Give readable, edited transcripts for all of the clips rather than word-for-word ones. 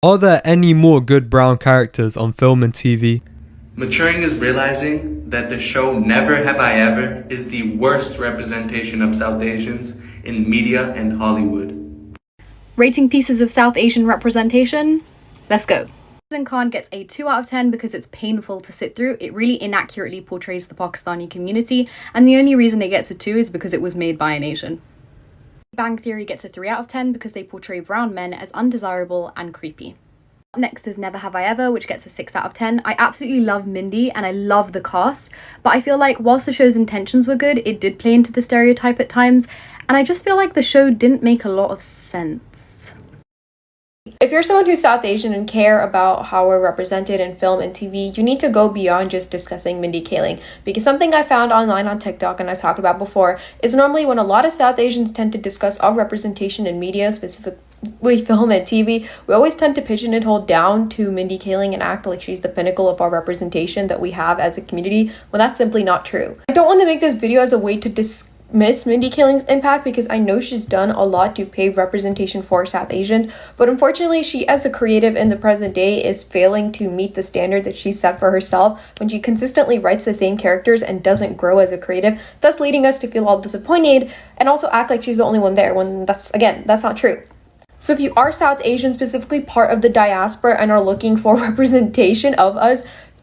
Are there any more good brown characters on film and TV? Maturing is realizing that the show Never Have I Ever is the worst representation of South Asians in media and Hollywood. Rating pieces of South Asian representation? Let's go. Khan gets a 2 out of 10 because it's painful to sit through. It really inaccurately portrays the Pakistani community, and the only reason it gets a 2 is because it was made by an Asian. Bang Theory gets a 3 out of 10 because they portray brown men as undesirable and creepy. Next is Never Have I Ever, which gets a 6 out of 10. I absolutely love Mindy and I love the cast, but I feel like whilst the show's intentions were good, it did play into the stereotype at times, and I just feel like the show didn't make a lot of sense. If you're someone who's South Asian and care about how we're represented in film and TV, you need to go beyond just discussing Mindy Kaling, because something I found online on TikTok and I talked about before is normally when a lot of South Asians tend to discuss our representation in media, specifically film and TV, we always tend to pigeonhole down to Mindy Kaling and act like she's the pinnacle of our representation that we have as a community, when that's simply not true. I don't want to make this video as a way to dismiss Mindy Kaling's impact, because I know she's done a lot to pave representation for South Asians, but unfortunately she as a creative in the present day is failing to meet the standard that she set for herself when she consistently writes the same characters and doesn't grow as a creative, thus leading us to feel all disappointed and also act like she's the only one there, when that's not true. So if you are South Asian, specifically part of the diaspora, and are looking for representation of us,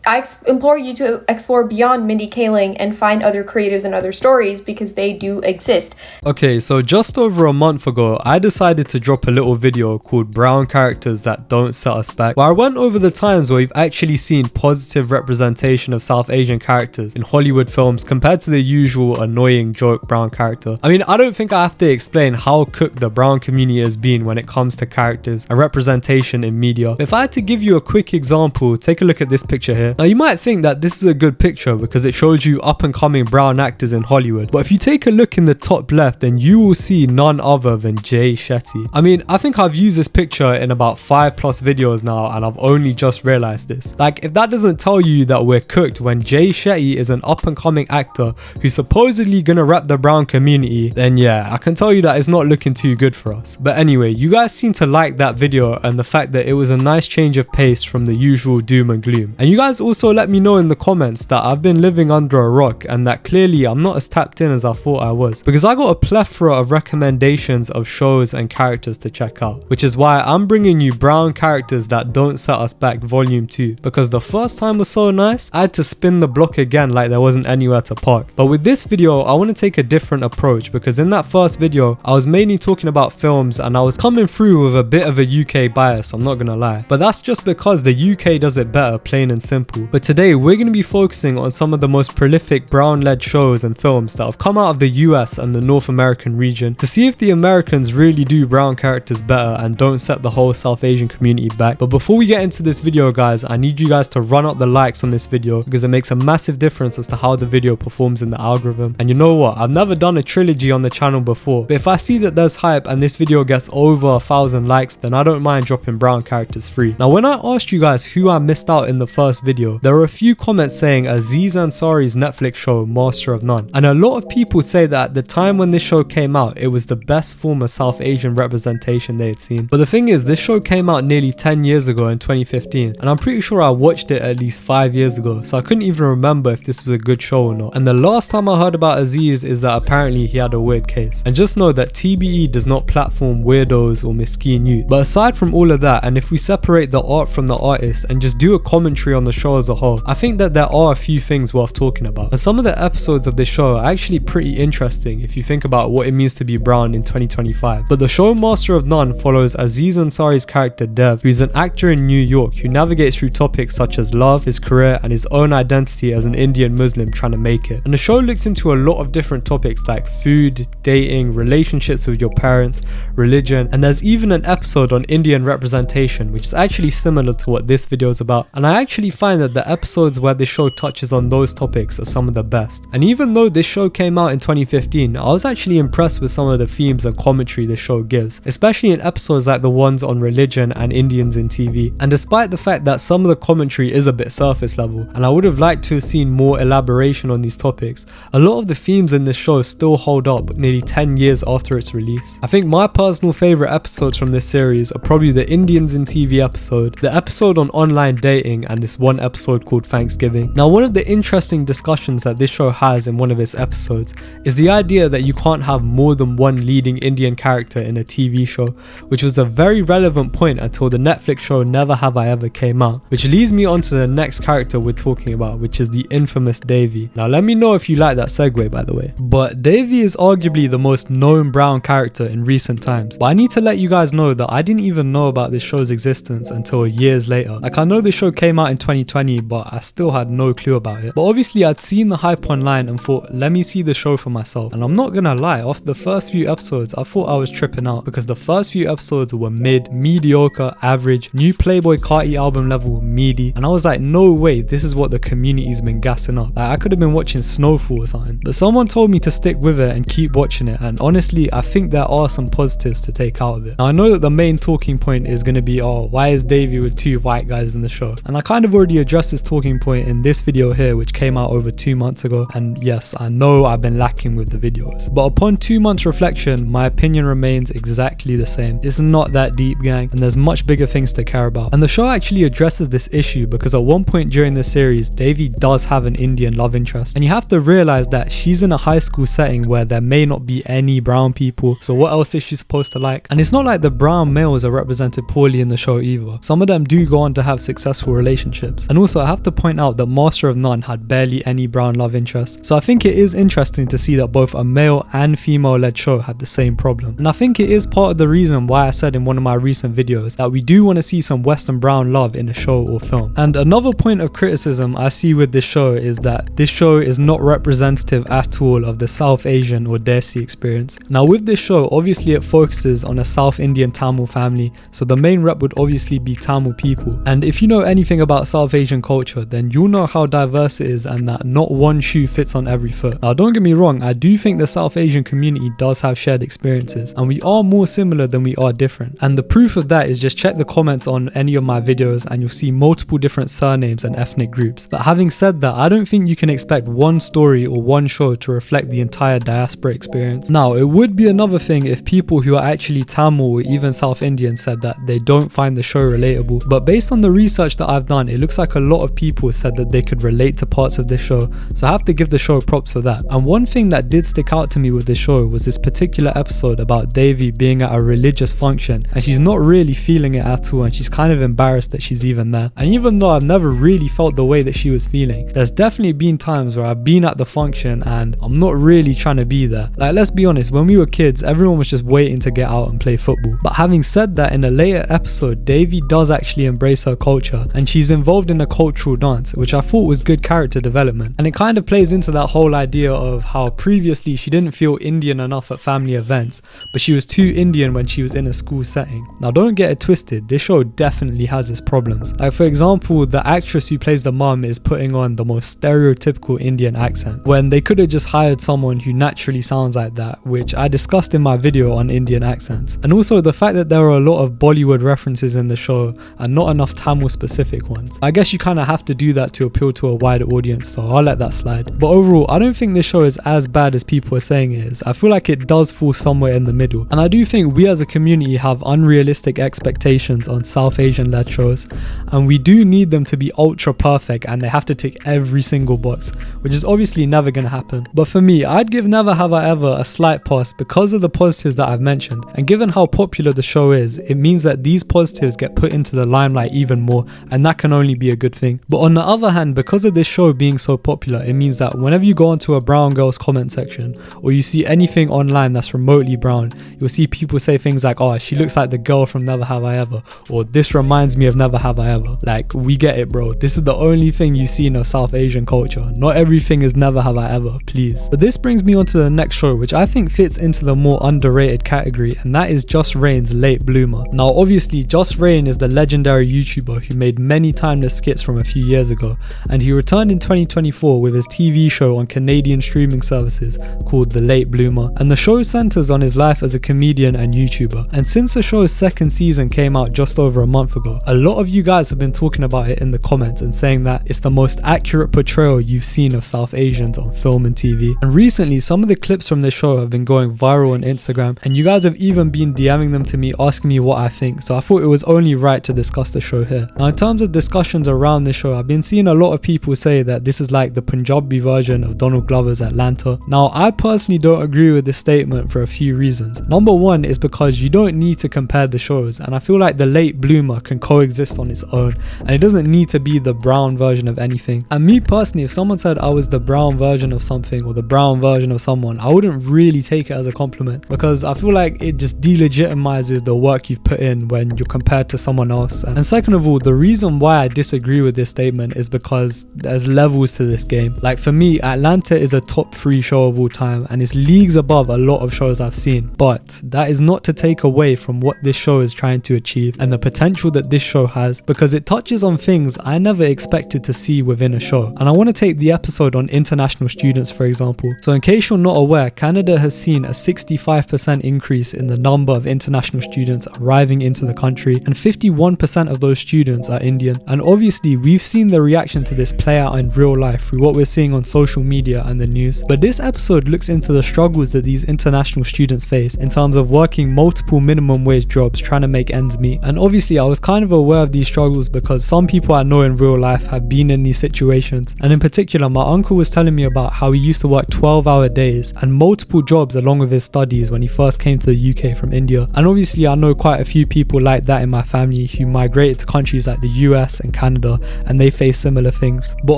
I implore you to explore beyond Mindy Kaling and find other creatives and other stories, because they do exist. Okay, so just over a month ago, I decided to drop a little video called Brown Characters That Don't Set Us Back, where I went over the times where we've actually seen positive representation of South Asian characters in Hollywood films compared to the usual annoying joke brown character. I mean, I don't think I have to explain how cooked the brown community has been when it comes to characters and representation in media. If I had to give you a quick example, take a look at this picture here. Now you might think that this is a good picture because it shows you up and coming brown actors in Hollywood, but if you take a look in the top left, then you will see none other than Jay Shetty. I mean, I think I've used this picture in about 5+ videos now and I've only just realized this. Like, if that doesn't tell you that we're cooked when Jay Shetty is an up and coming actor who's supposedly gonna rep the brown community, then yeah, I can tell you that it's not looking too good for us. But anyway, you guys seem to like that video and the fact that it was a nice change of pace from the usual doom and gloom. And you guys also let me know in the comments that I've been living under a rock and that clearly I'm not as tapped in as I thought I was, because I got a plethora of recommendations of shows and characters to check out, which is why I'm bringing you Brown Characters That Don't Set Us Back Volume 2, because the first time was so nice I had to spin the block again like there wasn't anywhere to park. But with this video I want to take a different approach, because in that first video I was mainly talking about films and I was coming through with a bit of a UK bias, I'm not gonna lie, but that's just because the UK does it better, plain and simple. But today we're going to be focusing on some of the most prolific brown-led shows and films that have come out of the US and the North American region, to see if the Americans really do brown characters better and don't set the whole South Asian community back. But before we get into this video guys, I need you guys to run up the likes on this video, because it makes a massive difference as to how the video performs in the algorithm. And you know what, I've never done a trilogy on the channel before, but if I see that there's hype and this video gets over 1,000 likes, then I don't mind dropping brown characters free. Now when I asked you guys who I missed out in the first video, there were a few comments saying Aziz Ansari's Netflix show Master of None, and a lot of people say that at the time when this show came out it was the best form of South Asian representation they had seen. But the thing is, this show came out nearly 10 years ago in 2015, and I'm pretty sure I watched it at least 5 years ago, so I couldn't even remember if this was a good show or not. And the last time I heard about Aziz is that apparently he had a weird case. And just know that TBE does not platform weirdos or miskeen youth. But aside from all of that, and if we separate the art from the artist and just do a commentary on the show as a whole, I think that there are a few things worth talking about. And some of the episodes of this show are actually pretty interesting if you think about what it means to be brown in 2025. But the show Master of None follows Aziz Ansari's character Dev, who's an actor in New York who navigates through topics such as love, his career, and his own identity as an Indian Muslim trying to make it. And the show looks into a lot of different topics like food, dating, relationships with your parents, religion, and there's even an episode on Indian representation, which is actually similar to what this video is about. And I actually find find that the episodes where this show touches on those topics are some of the best. And even though this show came out in 2015, I was actually impressed with some of the themes and commentary the show gives, especially in episodes like the ones on religion and Indians in TV. And despite the fact that some of the commentary is a bit surface level, and I would have liked to have seen more elaboration on these topics, a lot of the themes in this show still hold up nearly 10 years after its release. I think my personal favourite episodes from this series are probably the Indians in TV episode, the episode on online dating, and this one episode called Thanksgiving. Now, one of the interesting discussions that this show has in one of its episodes is the idea that you can't have more than one leading Indian character in a TV show, which was a very relevant point until the Netflix show Never Have I Ever came out, which leads me on to the next character we're talking about, which is the infamous Devi. Now, let me know if you like that segue, by the way. But Devi is arguably the most known brown character in recent times, but I need to let you guys know that I didn't even know about this show's existence until years later. Like, I know the show came out in 2020, but I still had no clue about it. But obviously I'd seen the hype online and thought, let me see the show for myself. And I'm not gonna lie, after the first few episodes I thought I was tripping out, because the first few episodes were mediocre, average, new Playboy Carti album level, meaty, and I was like, no way, this is what the community's been gassing up. Like, I could have been watching Snowfall or something, but someone told me to stick with it and keep watching it, and honestly I think there are some positives to take out of it. Now, I know that the main talking point is going to be, oh, why is Davey with two white guys in the show? And I kind of already addressed this talking point in this video here, which came out over 2 months ago, and yes, I know I've been lacking with the videos, but upon 2 months reflection, my opinion remains exactly the same. It's not that deep, gang, and there's much bigger things to care about. And the show actually addresses this issue because at one point during the series, Devi does have an Indian love interest, and you have to realize that she's in a high school setting where there may not be any brown people, so what else is she supposed to like? And it's not like the brown males are represented poorly in the show either. Some of them do go on to have successful relationships. And also I have to point out that Master of None had barely any brown love interest, so I think it is interesting to see that both a male and female led show had the same problem. And I think it is part of the reason why I said in one of my recent videos that we do want to see some Western brown love in a show or film. And another point of criticism I see with this show is that this show is not representative at all of the South Asian or Desi experience. Now, with this show, obviously it focuses on a South Indian Tamil family, so the main rep would obviously be Tamil people. And if you know anything about South Asian culture, then you'll know how diverse it is and that not one shoe fits on every foot. Now, don't get me wrong, I do think the South Asian community does have shared experiences, and we are more similar than we are different. And the proof of that is just check the comments on any of my videos and you'll see multiple different surnames and ethnic groups. But having said that, I don't think you can expect one story or one show to reflect the entire diaspora experience. Now, it would be another thing if people who are actually Tamil or even South Indian said that they don't find the show relatable, but based on the research that I've done, it looks like a lot of people said that they could relate to parts of this show, so I have to give the show props for that. And one thing that did stick out to me with this show was this particular episode about Devi being at a religious function and she's not really feeling it at all, and she's kind of embarrassed that she's even there. And even though I've never really felt the way that she was feeling, there's definitely been times where I've been at the function and I'm not really trying to be there. Like, let's be honest, when we were kids, everyone was just waiting to get out and play football. But having said that, in a later episode, Devi does actually embrace her culture and she's involved in a cultural dance, which I thought was good character development. And it kind of plays into that whole idea of how previously she didn't feel Indian enough at family events, but she was too Indian when she was in a school setting. Now, don't get it twisted, this show definitely has its problems. Like, for example, the actress who plays the mum is putting on the most stereotypical Indian accent, when they could have just hired someone who naturally sounds like that, which I discussed in my video on Indian accents. And also the fact that there are a lot of Bollywood references in the show and not enough Tamil specific ones. I guess you kind of have to do that to appeal to a wider audience, so I'll let that slide. But overall, I don't think this show is as bad as people are saying it is. I feel like it does fall somewhere in the middle, and I do think we as a community have unrealistic expectations on South Asian led shows, and we do need them to be ultra perfect and they have to tick every single box, which is obviously never gonna happen. But for me, I'd give Never Have I Ever a slight pass because of the positives that I've mentioned, and given how popular the show is, it means that these positives get put into the limelight even more, and that can only be a good thing. But on the other hand, because of this show being so popular, it means that whenever you go onto a brown girl's comment section or you see anything online that's remotely brown, you'll see people say things like, oh, she looks like the girl from Never Have I Ever, or this reminds me of Never Have I Ever. Like, we get it, bro. This is the only thing you see in a South Asian culture. Not everything is Never Have I Ever, please. But this brings me on to the next show, which I think fits into the more underrated category, and that is Just Rain's Late Bloomer. Now, obviously, Just Rain is the legendary YouTuber who made many timeless skits from a few years ago, and he returned in 2024 with his TV show on Canadian streaming services called The Late Bloomer, and the show centers on his life as a comedian and YouTuber. And since the show's second season came out just over a month ago, a lot of you guys have been talking about it in the comments and saying that it's the most accurate portrayal you've seen of South Asians on film and TV. And recently, some of the clips from this show have been going viral on Instagram, and you guys have even been DMing them to me asking me what I think, so I thought it was only right to discuss the show here. Now, in terms of discussions around this show, I've been seeing a lot of people say that this is like the Punjabi version of Donald Glover's Atlanta. Now, I personally don't agree with this statement for a few reasons. Number one is because you don't need to compare the shows, and I feel like The Late Bloomer can coexist on its own, and it doesn't need to be the brown version of anything. And me personally, if someone said I was the brown version of something or the brown version of someone, I wouldn't really take it as a compliment, because I feel like it just delegitimizes the work you've put in when you're compared to someone else. And second of all, the reason why I disagree with this statement is because there's levels to this game. Like for me, Atlanta is a top 3 show of all time, and it's leagues above a lot of shows I've seen, but that is not to take away from what this show is trying to achieve and the potential that this show has, because it touches on things I never expected to see within a show. And I want to take the episode on international students for example. So in case you're not aware, Canada has seen a 65% increase in the number of international students arriving into the country, and 51% of those students are Indian. And obviously we've seen the reaction to this play out in real life through what we're seeing on social media and the news. But this episode looks into the struggles that these international students face in terms of working multiple minimum wage jobs trying to make ends meet. And obviously I was kind of aware of these struggles because some people I know in real life have been in these situations. And in particular, my uncle was telling me about how he used to work 12-hour days and multiple jobs along with his studies when he first came to the UK from India. And obviously I know quite a few people like that in my family who migrated to countries like the US and Canada, and they face similar things. But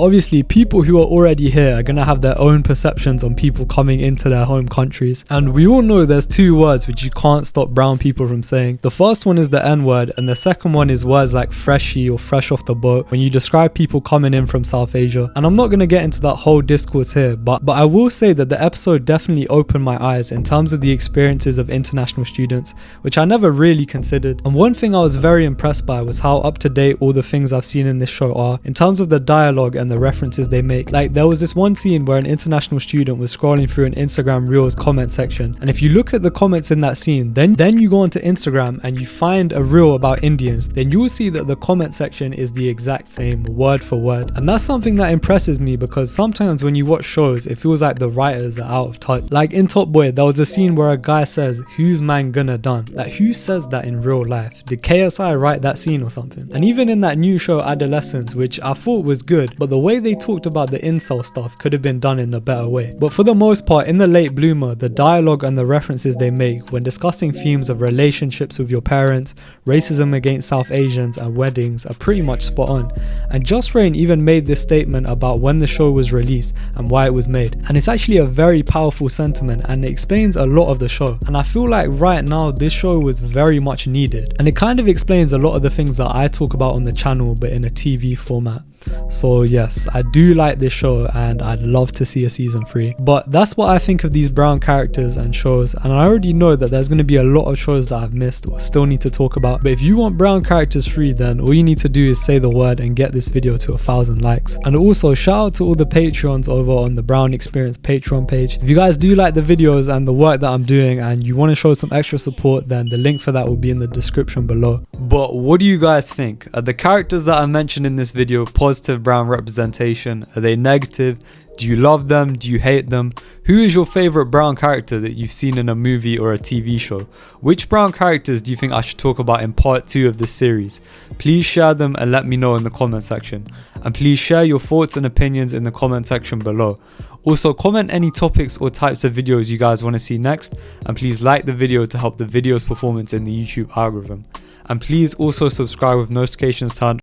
obviously people who are already here are gonna have their own perceptions on people coming into their home countries. And we all know there's 2 words which you can't stop brown people from saying. The first one is the N-word, and the second one is words like freshie or fresh off the boat when you describe people coming in from South Asia. And I'm not gonna get into that whole discourse here, but I will say that the episode definitely opened my eyes in terms of the experiences of international students, which I never really considered. And one thing I was very impressed by was how up to date all the things I've seen in this show are in terms of the dialogue and the references they make. Like there was this one scene where an international student was scrolling through an Instagram Reels comment section, and if you look at the comments in that scene, then you go onto Instagram and you find a reel about Indians, then you will see that the comment section is the exact same word for word. And that's something that impresses me, because sometimes when you watch shows it feels like the writers are out of touch. Like in Top Boy, there was a scene where a guy says, "Who's man gonna done?" Like who says that in real life? Did KSI write that scene or something? And even in that new show Adolescence, which I thought was good, but the way they talked about the incel stuff could have been done in a better way. But for the most part, in The Late Bloomer, the dialogue and the references they make when discussing themes of relationships with your parents, racism against South Asians and weddings are pretty much spot on. And Just Rain even made this statement about when the show was released and why it was made, and it's actually a very powerful sentiment and it explains a lot of the show. And I feel like right now this show was very much needed, and it kind of explains a lot of the things that I talk about on the channel but in a TV format. So yes, I do like this show and I'd love to see a season 3. But that's what I think of these brown characters and shows, and I already know that there's going to be a lot of shows that I've missed or still need to talk about. But if you want brown characters free, then all you need to do is say the word and get this video to 1,000 likes. And also shout out to all the Patreons over on the Brown Experience Patreon page. If you guys do like the videos and the work that I'm doing and you want to show some extra support, then the link for that will be in the description below. But what do you guys think? Are the characters that I mentioned in this video positive brown representation? Are they negative? Do you love them? Do you hate them? Who is your favorite brown character that you've seen in a movie or a TV show? Which brown characters do you think I should talk about in part 2 of this series? Please share them and let me know in the comment section. And please share your thoughts and opinions in the comment section below. Also, comment any topics or types of videos you guys want to see next, and please like the video to help the video's performance in the YouTube algorithm. And please also subscribe with notifications turned